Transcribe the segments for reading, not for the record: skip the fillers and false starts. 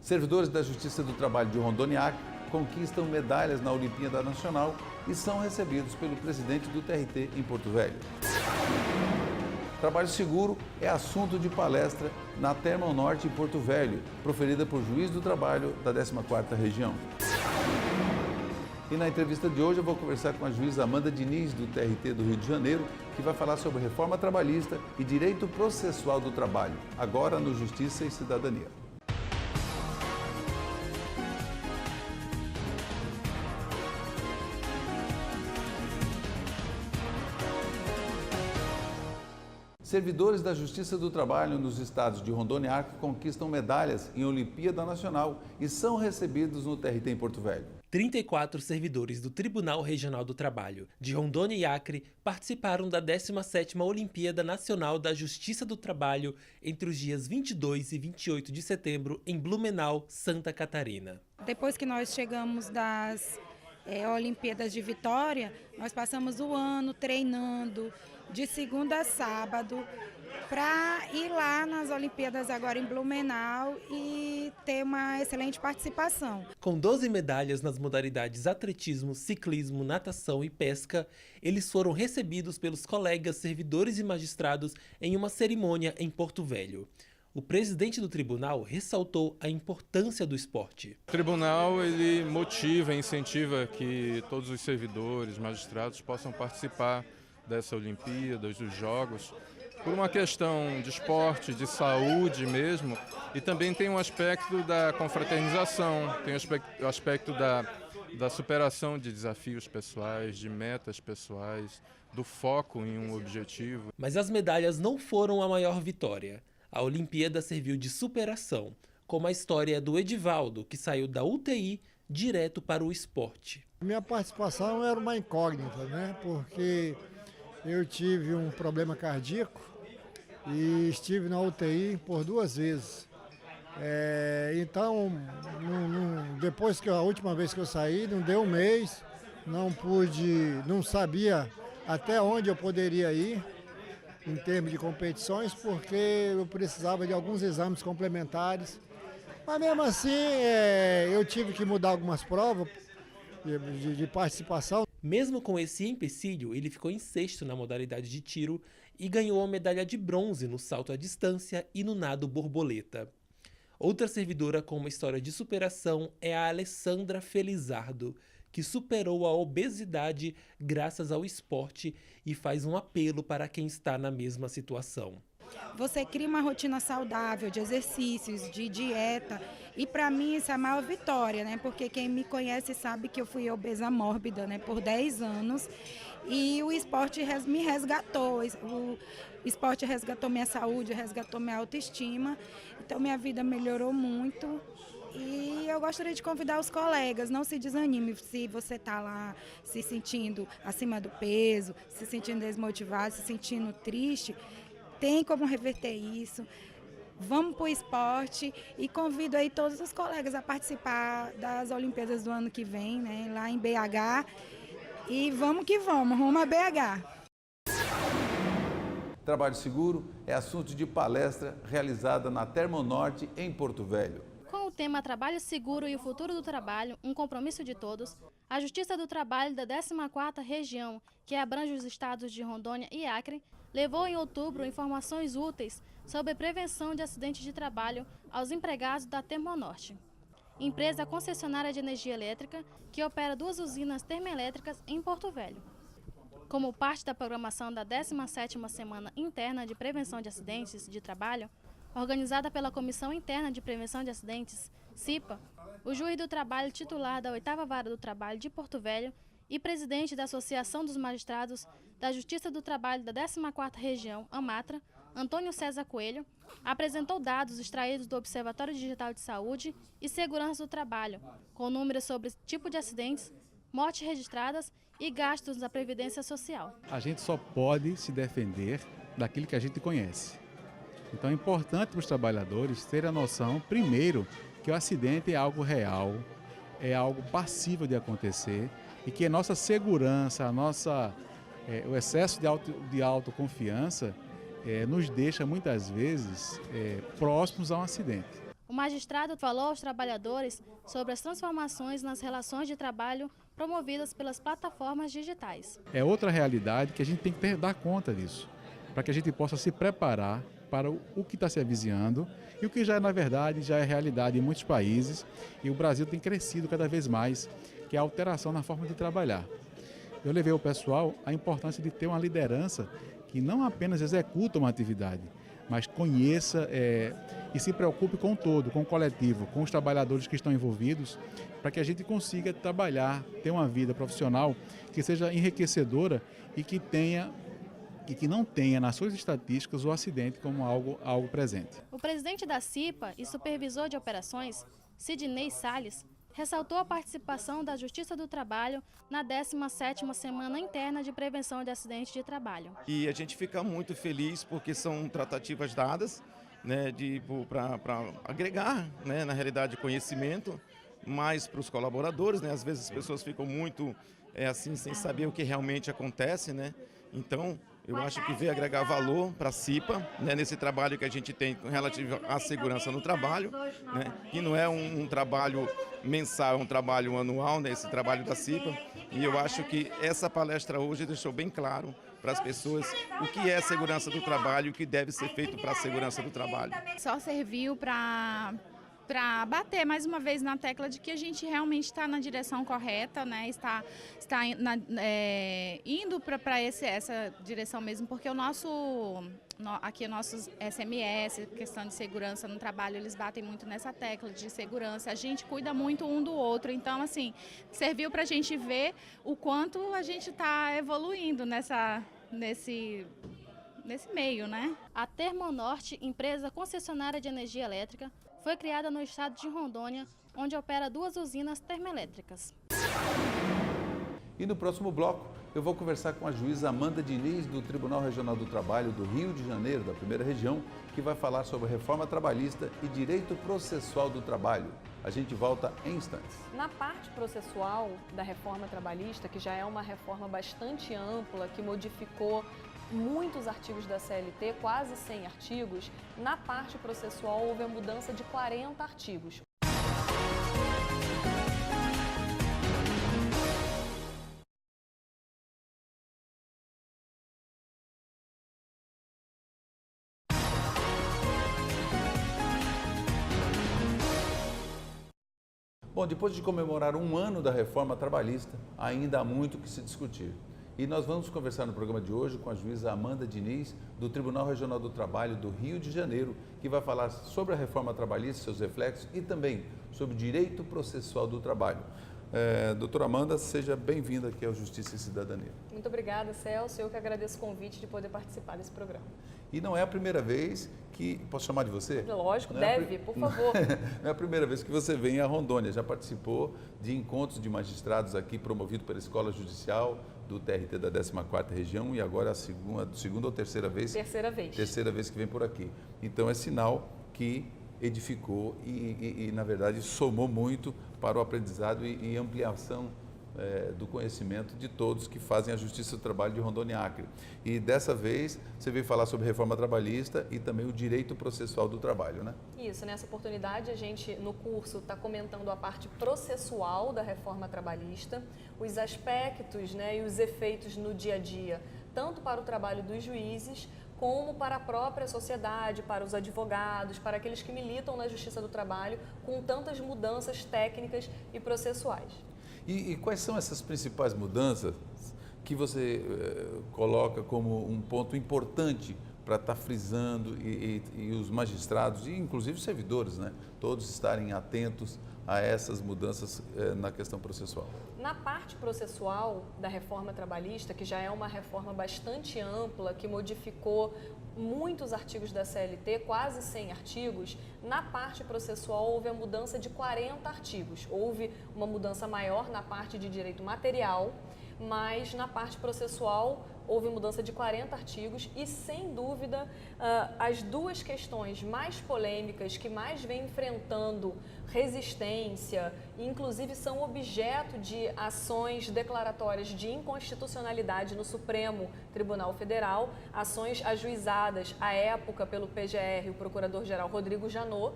Servidores da Justiça do Trabalho de Rondônia e Acre conquistam medalhas na Olimpíada Nacional e são recebidos pelo presidente do TRT em Porto Velho. Trabalho seguro é assunto de palestra na Termonorte em Porto Velho, proferida por juiz do trabalho da 14ª Região. E na entrevista de hoje eu vou conversar com a juíza Amanda Diniz, do TRT do Rio de Janeiro, que vai falar sobre reforma trabalhista e direito processual do trabalho, agora no Justiça e Cidadania. Servidores da Justiça do Trabalho nos estados de Rondônia e Acre conquistam medalhas em Olimpíada Nacional e são recebidos no TRT em Porto Velho. 34 servidores do Tribunal Regional do Trabalho de Rondônia e Acre participaram da 17ª Olimpíada Nacional da Justiça do Trabalho entre os dias 22 e 28 de setembro em Blumenau, Santa Catarina. Depois que nós chegamos das Olimpíadas de Vitória, nós passamos o ano treinando de segunda a sábado para ir lá nas Olimpíadas agora em Blumenau e ter uma excelente participação. Com 12 medalhas nas modalidades atletismo, ciclismo, natação e pesca, eles foram recebidos pelos colegas servidores e magistrados em uma cerimônia em Porto Velho. O presidente do tribunal ressaltou a importância do esporte. O tribunal ele motiva e incentiva que todos os servidores, magistrados possam participar dessa Olimpíada, dos Jogos, por uma questão de esporte, de saúde mesmo, e também tem um aspecto da confraternização, tem o aspecto da superação de desafios pessoais, de metas pessoais, do foco em um objetivo. Mas as medalhas não foram a maior vitória. A Olimpíada serviu de superação, como a história do Edivaldo, que saiu da UTI direto para o esporte. Minha participação era uma incógnita, né? Porque eu tive um problema cardíaco e estive na UTI por 2 vezes. Então, depois que a última vez que eu saí, não deu um mês, não sabia até onde eu poderia ir em termos de competições, porque eu precisava de alguns exames complementares. Mas mesmo assim, eu tive que mudar algumas provas de participação. Mesmo com esse empecilho, ele ficou em 6º na modalidade de tiro e ganhou a medalha de bronze no salto à distância e no nado borboleta. Outra servidora com uma história de superação é a Alessandra Felizardo, que superou a obesidade graças ao esporte e faz um apelo para quem está na mesma situação. Você cria uma rotina saudável de exercícios, de dieta, e para mim isso é a maior vitória, né? Porque quem me conhece sabe que eu fui obesa mórbida, né, por 10 anos, e o esporte me resgatou, o esporte resgatou minha saúde, resgatou minha autoestima, então minha vida melhorou muito. E eu gostaria de convidar os colegas, não se desanime se você está lá se sentindo acima do peso, se sentindo desmotivado, se sentindo triste. Tem como reverter isso, vamos para o esporte e convido aí todos os colegas a participar das Olimpíadas do ano que vem, né, lá em BH, e vamos que vamos, rumo a BH. Trabalho seguro é assunto de palestra realizada na Termonorte em Porto Velho. Com o tema Trabalho Seguro e o Futuro do Trabalho, um compromisso de todos, a Justiça do Trabalho da 14ª Região, que abrange os estados de Rondônia e Acre, levou em outubro informações úteis sobre a prevenção de acidentes de trabalho aos empregados da Termonorte, empresa concessionária de energia elétrica que opera 2 usinas termoelétricas em Porto Velho. Como parte da programação da 17ª Semana Interna de Prevenção de Acidentes de Trabalho, organizada pela Comissão Interna de Prevenção de Acidentes, CIPA, o juiz do trabalho titular da 8ª Vara do Trabalho de Porto Velho e presidente da Associação dos Magistrados da Justiça do Trabalho da 14ª Região, AMATRA, Antônio César Coelho, apresentou dados extraídos do Observatório Digital de Saúde e Segurança do Trabalho, com números sobre tipo de acidentes, mortes registradas e gastos da Previdência Social. A gente só pode se defender daquilo que a gente conhece. Então é importante para os trabalhadores ter a noção, primeiro, que o acidente é algo real, é algo passível de acontecer e que a nossa segurança, o excesso de autoconfiança nos deixa muitas vezes próximos a um acidente. O magistrado falou aos trabalhadores sobre as transformações nas relações de trabalho promovidas pelas plataformas digitais. É outra realidade que a gente tem que dar conta disso, para que a gente possa se preparar para o que está se avizinhando e o que já, na verdade, já é realidade em muitos países, e o Brasil tem crescido cada vez mais, que é a alteração na forma de trabalhar. Eu levei ao pessoal a importância de ter uma liderança que não apenas executa uma atividade, mas conheça e se preocupe com o todo, com o coletivo, com os trabalhadores que estão envolvidos, para que a gente consiga trabalhar, ter uma vida profissional que seja enriquecedora e que não tenha nas suas estatísticas o acidente como algo presente. O presidente da CIPA e supervisor de operações, Sidney Salles, ressaltou a participação da Justiça do Trabalho na 17ª Semana Interna de Prevenção de Acidentes de Trabalho. E a gente fica muito feliz porque são tratativas dadas, né, para agregar, né, na realidade, conhecimento mais para os colaboradores, né? Às vezes as pessoas ficam muito assim, sem saber o que realmente acontece, né? Então, eu acho que veio agregar valor para a CIPA, né, nesse trabalho que a gente tem relativo à segurança no trabalho, né, que não é um trabalho mensal, é um trabalho anual, né, esse trabalho da CIPA. E eu acho que essa palestra hoje deixou bem claro para as pessoas o que é segurança do trabalho e o que deve ser feito para a segurança do trabalho. Só serviu para bater mais uma vez na tecla de que a gente realmente está na direção correta, né? Está indo para essa direção mesmo, porque aqui nossos SMS, questão de segurança no trabalho, eles batem muito nessa tecla de segurança. A gente cuida muito um do outro, então assim, serviu para a gente ver o quanto a gente está evoluindo nesse meio, né? A Termonorte, empresa concessionária de energia elétrica, foi criada no estado de Rondônia, onde opera 2 usinas termoelétricas. E no próximo bloco, eu vou conversar com a juíza Amanda Diniz, do Tribunal Regional do Trabalho do Rio de Janeiro, da primeira região, que vai falar sobre a reforma trabalhista e direito processual do trabalho. A gente volta em instantes. Na parte processual da reforma trabalhista, que já é uma reforma bastante ampla, que modificou muitos artigos da CLT, quase 100 artigos, na parte processual houve a mudança de 40 artigos. Bom, depois de comemorar um ano da reforma trabalhista, ainda há muito o que se discutir. E nós vamos conversar no programa de hoje com a juíza Amanda Diniz, do Tribunal Regional do Trabalho do Rio de Janeiro, que vai falar sobre a reforma trabalhista, seus reflexos e também sobre o direito processual do trabalho. Doutora Amanda, seja bem-vinda aqui ao Justiça e Cidadania. Muito obrigada, Celso. Eu que agradeço o convite de poder participar desse programa. E não é a primeira vez que... Posso chamar de você? Lógico, deve, por favor. Não é a primeira vez que você vem a Rondônia. Já participou de encontros de magistrados aqui, promovido pela Escola Judicial do TRT da 14ª Região, e agora a segunda ou terceira vez? Terceira vez. Terceira vez que vem por aqui. Então é sinal que edificou e na verdade, somou muito para o aprendizado e ampliação do conhecimento de todos que fazem a Justiça do Trabalho de Rondônia e Acre. E dessa vez você veio falar sobre reforma trabalhista e também o direito processual do trabalho, né? Isso, nessa oportunidade a gente no curso está comentando a parte processual da reforma trabalhista, os aspectos, né, e os efeitos no dia a dia, tanto para o trabalho dos juízes, como para a própria sociedade, para os advogados, para aqueles que militam na Justiça do Trabalho, com tantas mudanças técnicas e processuais. E quais são essas principais mudanças que você coloca como um ponto importante para estar frisando e os magistrados, e inclusive os servidores, né, todos estarem atentos a essas mudanças na questão processual? Na parte processual da reforma trabalhista, que já é uma reforma bastante ampla, que modificou muitos artigos da CLT, quase 100 artigos, na parte processual houve a mudança de 40 artigos. Houve uma mudança maior na parte de direito material, mas na parte processual houve mudança de 40 artigos e, sem dúvida, as duas questões mais polêmicas que mais vem enfrentando resistência, e inclusive são objeto de ações declaratórias de inconstitucionalidade no Supremo Tribunal Federal, ações ajuizadas à época pelo PGR, o Procurador-Geral Rodrigo Janot,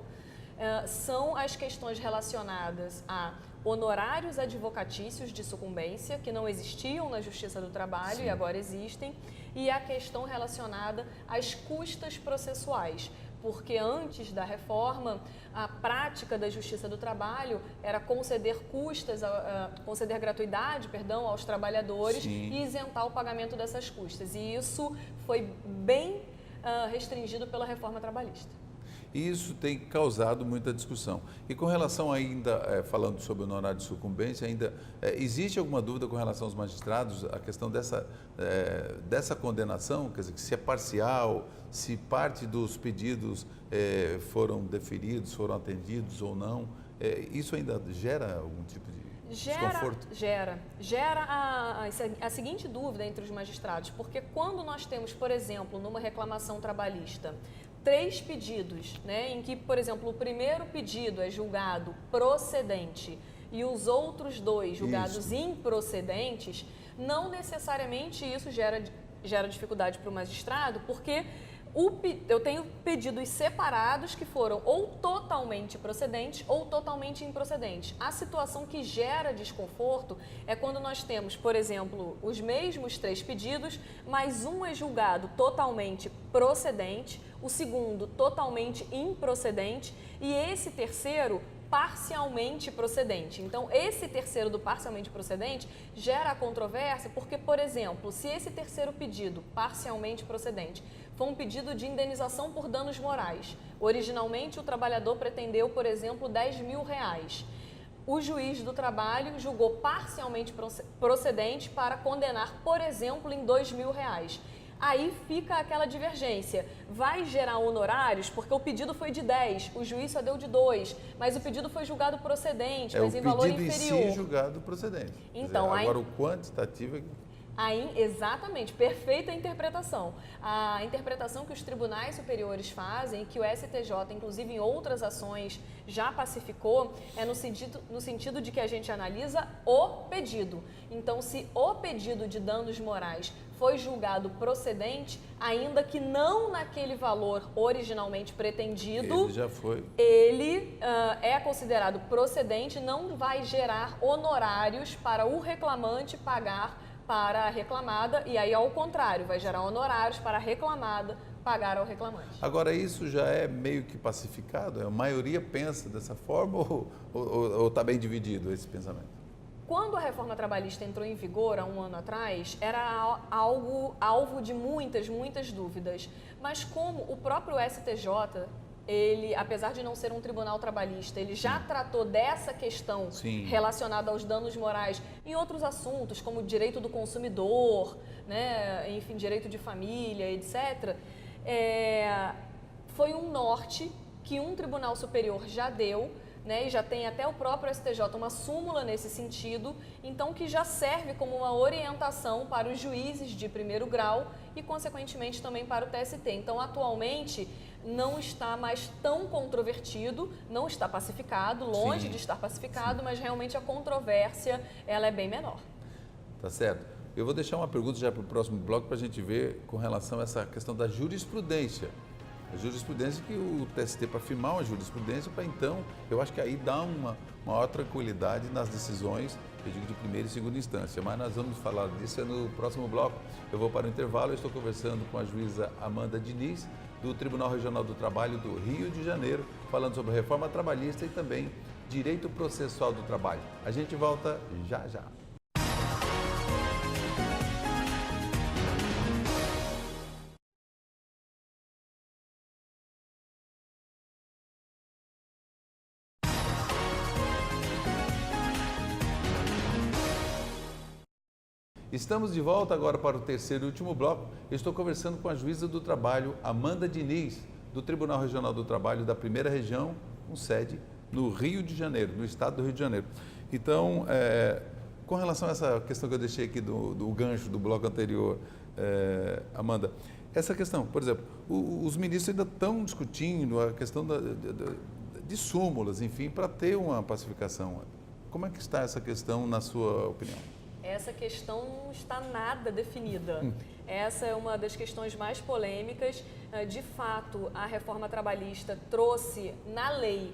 são as questões relacionadas a honorários advocatícios de sucumbência, que não existiam na Justiça do Trabalho e agora existem, e a questão relacionada às custas processuais, porque antes da reforma, a prática da Justiça do Trabalho era conceder conceder gratuidade, aos trabalhadores e isentar o pagamento dessas custas. E isso foi bem restringido pela reforma trabalhista. E isso tem causado muita discussão. E com relação ainda, falando sobre o honorário de sucumbência, ainda existe alguma dúvida com relação aos magistrados, a questão dessa condenação, quer dizer, se é parcial, se parte dos pedidos foram deferidos, foram atendidos ou não, isso ainda gera algum tipo de desconforto? Gera a seguinte dúvida entre os magistrados, porque quando nós temos, por exemplo, numa reclamação trabalhista, 3 pedidos, em que, por exemplo, o primeiro pedido é julgado procedente e os outros 2 julgados improcedentes, não necessariamente isso gera dificuldade para o magistrado, porque eu tenho pedidos separados que foram ou totalmente procedentes ou totalmente improcedentes. A situação que gera desconforto é quando nós temos, por exemplo, os mesmos 3 pedidos, mas um é julgado totalmente procedente, o segundo totalmente improcedente e esse terceiro parcialmente procedente. Então, esse terceiro do parcialmente procedente gera a controvérsia porque, por exemplo, se esse terceiro pedido, parcialmente procedente, foi um pedido de indenização por danos morais. Originalmente, o trabalhador pretendeu, por exemplo, R$10.000. O juiz do trabalho julgou parcialmente procedente para condenar, por exemplo, em R$2.000. Aí fica aquela divergência. Vai gerar honorários porque o pedido foi de 10, o juiz só deu de 2, mas o pedido foi julgado procedente, mas em valor inferior. O pedido em si julgado procedente. Então, agora o quantitativo... Exatamente, perfeita interpretação. A interpretação que os tribunais superiores fazem, que o STJ, inclusive em outras ações, já pacificou, é no sentido de que a gente analisa o pedido. Então, se o pedido de danos morais foi julgado procedente, ainda que não naquele valor originalmente pretendido, ele é considerado procedente, não vai gerar honorários para o reclamante pagar para a reclamada, e aí ao contrário, vai gerar honorários para a reclamada pagar ao reclamante. Agora, isso já é meio que pacificado? A maioria pensa dessa forma ou está bem dividido esse pensamento? Quando a reforma trabalhista entrou em vigor há um ano atrás, era alvo de muitas dúvidas. Mas como o próprio STJ, ele, apesar de não ser um tribunal trabalhista, ele já tratou dessa questão relacionada aos danos morais em outros assuntos, como direito do consumidor, enfim, direito de família, etc. Foi um norte que um tribunal superior já deu, e já tem até o próprio STJ uma súmula nesse sentido, então que já serve como uma orientação para os juízes de primeiro grau e, consequentemente, também para o TST. Então, atualmente, não está mais tão controvertido, não está pacificado, longe de estar pacificado, mas realmente a controvérsia ela é bem menor. Tá certo. Eu vou deixar uma pergunta já para o próximo bloco para a gente ver com relação a essa questão da jurisprudência. A jurisprudência que o TST, para firmar uma jurisprudência, para então, eu acho que aí dá uma maior tranquilidade nas decisões, eu digo de primeira e segunda instância, mas nós vamos falar disso no próximo bloco. Eu vou para o intervalo, eu estou conversando com a juíza Amanda Diniz, do Tribunal Regional do Trabalho do Rio de Janeiro, falando sobre reforma trabalhista e também direito processual do trabalho. A gente volta já. Estamos de volta agora para o terceiro e último bloco. Eu estou conversando com a juíza do trabalho, Amanda Diniz, do Tribunal Regional do Trabalho da Primeira Região, com sede no Rio de Janeiro, no estado do Rio de Janeiro. Então, com relação a essa questão que eu deixei aqui do gancho do bloco anterior, Amanda, essa questão, por exemplo, os ministros ainda estão discutindo a questão de súmulas, enfim, para ter uma pacificação. Como é que está essa questão, na sua opinião? Essa questão não está nada definida. Essa é uma das questões mais polêmicas. De fato, a reforma trabalhista trouxe na lei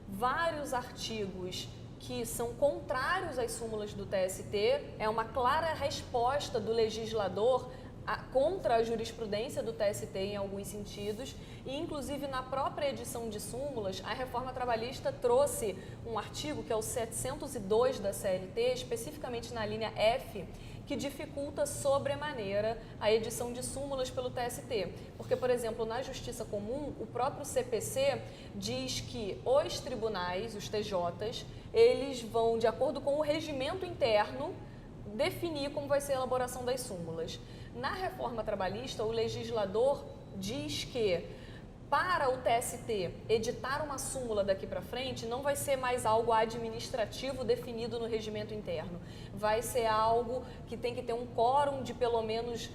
vários artigos que são contrários às súmulas do TST, é uma clara resposta do legislador contra a jurisprudência do TST em alguns sentidos, e inclusive na própria edição de súmulas, a reforma trabalhista trouxe um artigo que é o 702 da CLT, especificamente na linha F, que dificulta sobremaneira a edição de súmulas pelo TST. Porque, por exemplo, na Justiça Comum, o próprio CPC diz que os tribunais, os TJs, eles vão, de acordo com o regimento interno, definir como vai ser a elaboração das súmulas. Na reforma trabalhista, o legislador diz que para o TST editar uma súmula daqui para frente não vai ser mais algo administrativo definido no regimento interno. Vai ser algo que tem que ter um quórum de pelo menos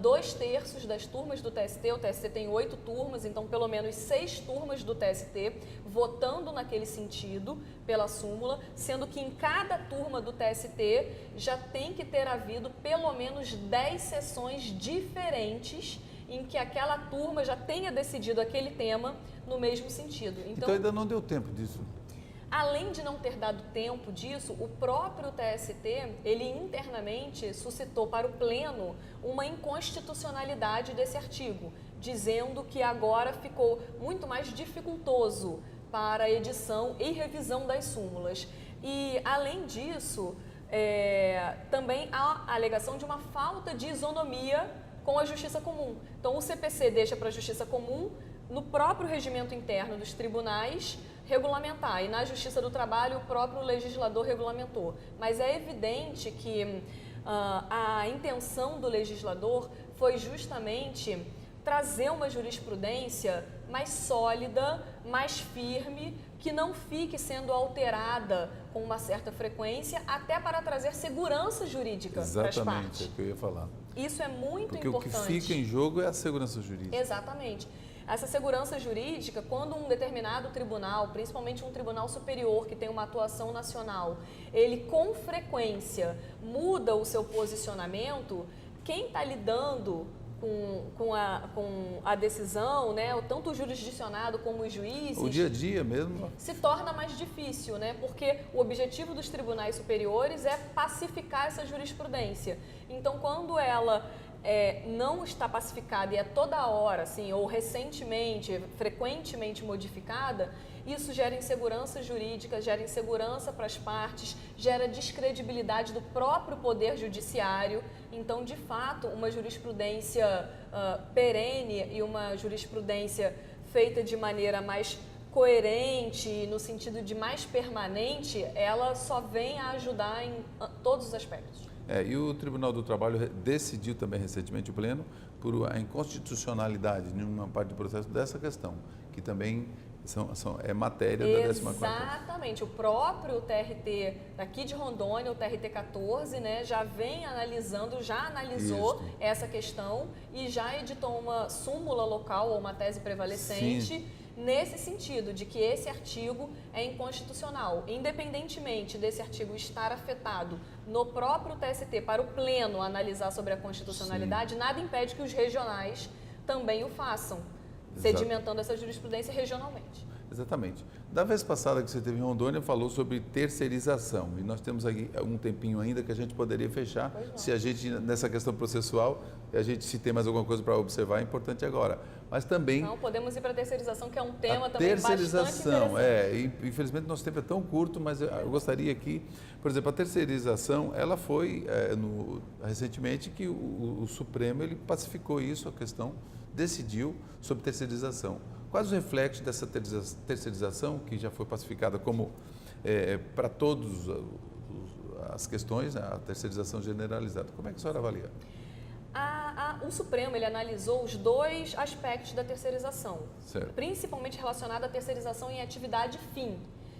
2/3 das turmas do TST. O TST tem 8 turmas, então pelo menos 6 turmas do TST votando naquele sentido pela súmula, sendo que em cada turma do TST já tem que ter havido pelo menos 10 sessões diferentes em que aquela turma já tenha decidido aquele tema no mesmo sentido. Então ainda não deu tempo disso. Além de não ter dado tempo disso, o próprio TST, ele internamente suscitou para o Pleno uma inconstitucionalidade desse artigo, dizendo que agora ficou muito mais dificultoso para a edição e revisão das súmulas. E, além disso, também há a alegação de uma falta de isonomia com a Justiça Comum. Então, o CPC deixa para a Justiça Comum, no próprio regimento interno dos tribunais, regulamentar. E na Justiça do Trabalho, o próprio legislador regulamentou. Mas é evidente que a intenção do legislador foi justamente trazer uma jurisprudência mais sólida, mais firme, que não fique sendo alterada com uma certa frequência, até para trazer segurança jurídica para as partes. Exatamente, é o que eu ia falar. Isso é muito Porque importante. o que fica em jogo é a segurança jurídica. Exatamente. Essa segurança jurídica, quando um determinado tribunal, principalmente um tribunal superior que tem uma atuação nacional, ele com frequência muda o seu posicionamento, quem está lidando com a decisão, né, tanto o jurisdicionado como os juízes, O dia a dia mesmo. se torna mais difícil, né? Porque o objetivo dos tribunais superiores é pacificar essa jurisprudência. Então, quando ela não está pacificada e é toda hora, assim, ou recentemente, frequentemente modificada, isso gera insegurança jurídica, gera insegurança para as partes, gera descredibilidade do próprio poder judiciário. Então, de fato, uma jurisprudência perene e uma jurisprudência feita de maneira mais coerente, no sentido de mais permanente, ela só vem a ajudar em todos os aspectos. E o Tribunal do Trabalho decidiu também recentemente, o Pleno, por a inconstitucionalidade em uma parte do processo dessa questão, que também é matéria da 14ª. Exatamente. O próprio TRT daqui de Rondônia, o TRT 14, né, já vem analisando, já analisou essa questão e já editou uma súmula local ou uma tese prevalecente. Sim. Nesse sentido, de que esse artigo é inconstitucional. Independentemente desse artigo estar afetado no próprio TST para o Pleno analisar sobre a constitucionalidade, nada impede que os regionais também o façam, sedimentando essa jurisprudência regionalmente. Exatamente. Da vez passada que você teve em Rondônia, falou sobre terceirização. E nós temos aqui um tempinho ainda que a gente poderia fechar. Se a gente, nessa questão processual, se tem mais alguma coisa para observar, é importante agora. Mas também... Não, podemos ir para a terceirização, que é um tema também terceirização, bastante interessante. Infelizmente nosso tempo é tão curto, mas eu gostaria que, por exemplo, a terceirização, ela foi recentemente que o Supremo ele pacificou isso, a questão, decidiu sobre terceirização. Quais os reflexos dessa terceirização, que já foi pacificada como para todas as questões, a terceirização generalizada? Como é que a senhora avalia? O Supremo ele analisou os dois aspectos da terceirização, principalmente relacionado à terceirização em atividade fim.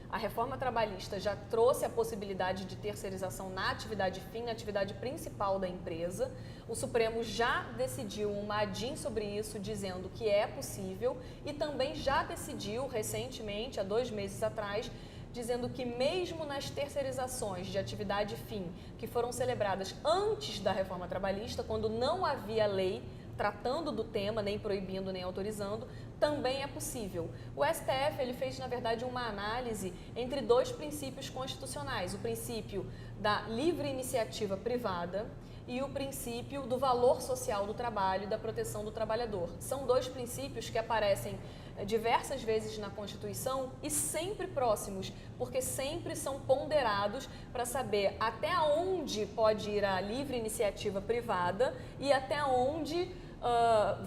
A reforma trabalhista já trouxe a possibilidade de terceirização na atividade fim, na atividade principal da empresa. O Supremo já decidiu uma ADIM sobre isso, dizendo que é possível, e também já decidiu recentemente, há 2 meses atrás, dizendo que mesmo nas terceirizações de atividade fim, que foram celebradas antes da reforma trabalhista, quando não havia lei tratando do tema, nem proibindo, nem autorizando, também é possível. O STF ele fez, na verdade, uma análise entre dois princípios constitucionais, o princípio da livre iniciativa privada e o princípio do valor social do trabalho e da proteção do trabalhador. São dois princípios que aparecem diversas vezes na Constituição e sempre próximos, porque sempre são ponderados para saber até onde pode ir a livre iniciativa privada e até onde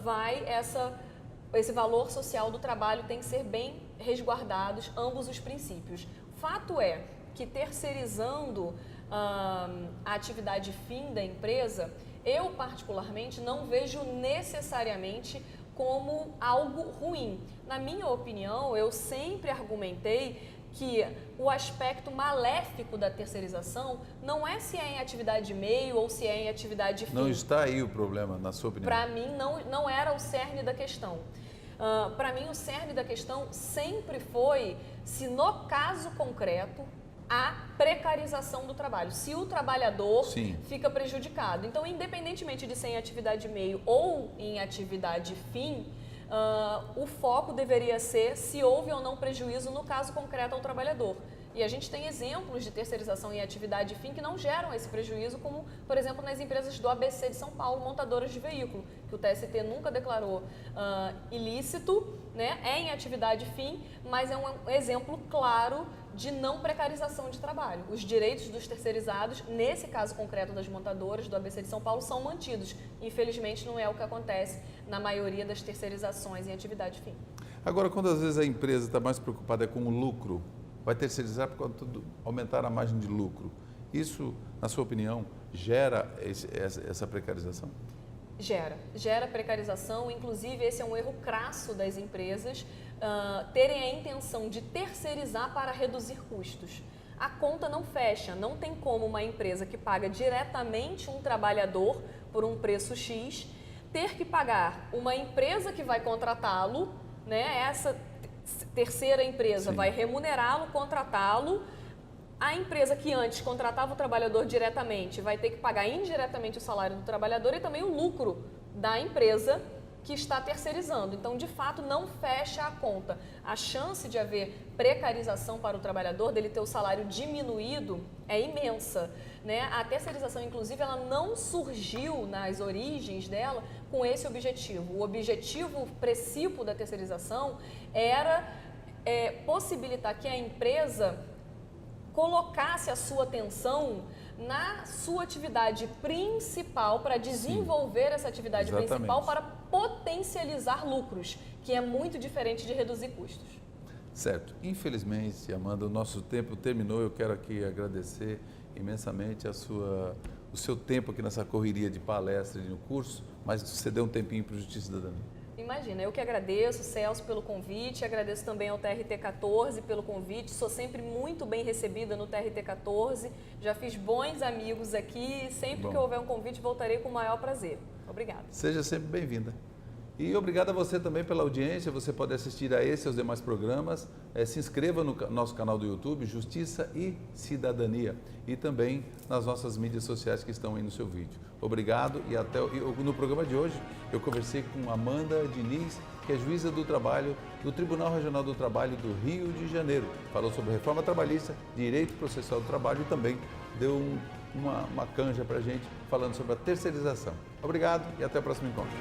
vai esse valor social do trabalho. Tem que ser bem resguardados ambos os princípios. Fato é que terceirizando a atividade fim da empresa, eu particularmente não vejo necessariamente como algo ruim. Na minha opinião, eu sempre argumentei que o aspecto maléfico da terceirização não é se é em atividade meio ou se é em atividade fim. Não está aí o problema, na sua opinião? Para mim, não era o cerne da questão. Para mim, o cerne da questão sempre foi se, no caso concreto, a precarização do trabalho, se o trabalhador fica prejudicado. Então, independentemente de ser em atividade meio ou em atividade fim, o foco deveria ser se houve ou não prejuízo no caso concreto ao trabalhador. E a gente tem exemplos de terceirização em atividade fim que não geram esse prejuízo, como, por exemplo, nas empresas do ABC de São Paulo, montadoras de veículo, que o TST nunca declarou ilícito, né? É em atividade fim, mas é um exemplo claro de não precarização de trabalho. Os direitos dos terceirizados, nesse caso concreto das montadoras do ABC de São Paulo, são mantidos. Infelizmente, não é o que acontece na maioria das terceirizações em atividade fim. Agora, quando às vezes a empresa está mais preocupada com o lucro, vai terceirizar por conta de aumentar a margem de lucro. Isso, na sua opinião, gera essa precarização? Gera precarização, inclusive esse é um erro crasso das empresas, terem a intenção de terceirizar para reduzir custos. A conta não fecha, não tem como uma empresa que paga diretamente um trabalhador por um preço X, ter que pagar uma empresa que vai contratá-lo, né? Essa terceira empresa vai remunerá-lo, contratá-lo. A empresa que antes contratava o trabalhador diretamente vai ter que pagar indiretamente o salário do trabalhador e também o lucro da empresa que está terceirizando. Então, de fato, não fecha a conta. A chance de haver precarização para o trabalhador, dele ter o salário diminuído, é imensa, né? A terceirização, inclusive, ela não surgiu nas origens dela com esse objetivo. O objetivo principal da terceirização era possibilitar que a empresa colocasse a sua atenção na sua atividade principal, para desenvolver essa atividade principal, para potencializar lucros, que é muito diferente de reduzir custos. Certo. Infelizmente, Amanda, o nosso tempo terminou. Eu quero aqui agradecer imensamente o seu tempo aqui nessa correria de palestra e no curso, mas você deu um tempinho para o Justiça e Cidadania. Imagina, eu que agradeço, Celso, pelo convite, agradeço também ao TRT 14 pelo convite, sou sempre muito bem recebida no TRT 14, já fiz bons amigos aqui e sempre que houver um convite voltarei com o maior prazer. Obrigada. Seja sempre bem-vinda. E obrigado a você também pela audiência, você pode assistir a esse e aos demais programas, se inscreva no nosso canal do YouTube, Justiça e Cidadania, e também nas nossas mídias sociais que estão aí no seu vídeo. Obrigado e até no programa de hoje eu conversei com Amanda Diniz, que é juíza do trabalho do Tribunal Regional do Trabalho do Rio de Janeiro. Falou sobre reforma trabalhista, direito processual do trabalho e também deu uma canja para a gente falando sobre a terceirização. Obrigado e até o próximo encontro.